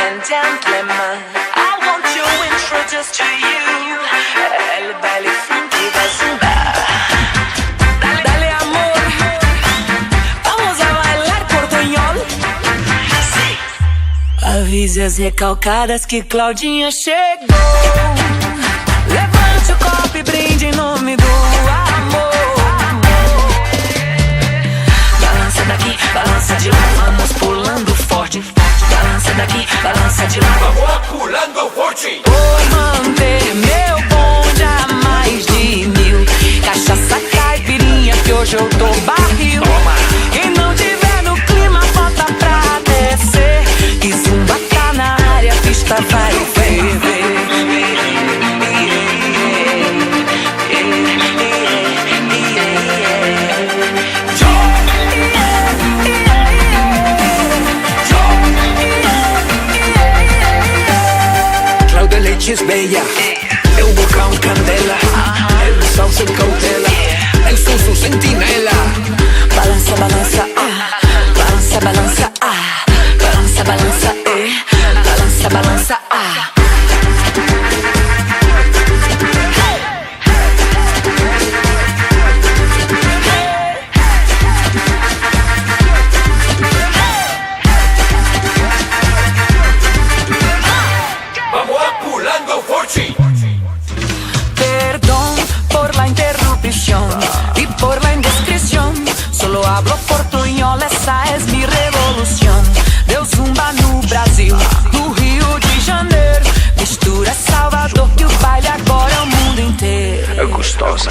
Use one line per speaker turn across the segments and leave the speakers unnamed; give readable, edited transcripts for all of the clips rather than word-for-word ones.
and gentlemen, I want to introduce to you el baile funky da Zumba. Dale, dale amor, vamos a bailar portunhol. Sim. Avise as recalcadas que Claudinha chegou. Levante o copo e brinde em nome do amor. Balança daqui, balança de lá, vamos pulando forte. Balança daqui, balança de lá,
vamos pulando forte.
Vou manter meu bonde a mais de 1000. Cachaça, caipirinha, que hoje eu tô barril. Quem não tiver no clima, volta pra descer. Que Zumba tá na área, a pista vai ferver.
Bella, eu bocão candela, el sol sem cautela, el suso sentinela.
Balança, balança, balança, balança, balança, balança, balança, balança, Perdón por la interrupción y por la indiscreción. Solo hablo portunhol, essa é mi revolução. Deu Zumba no Brasil, no Rio de Janeiro. Mistura Salvador, que o baile agora é o mundo inteiro.
É gostosa.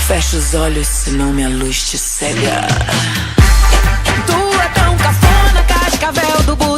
Fecha os olhos, senão minha luz te cega. Tu é tão cafona, cascavel do burro.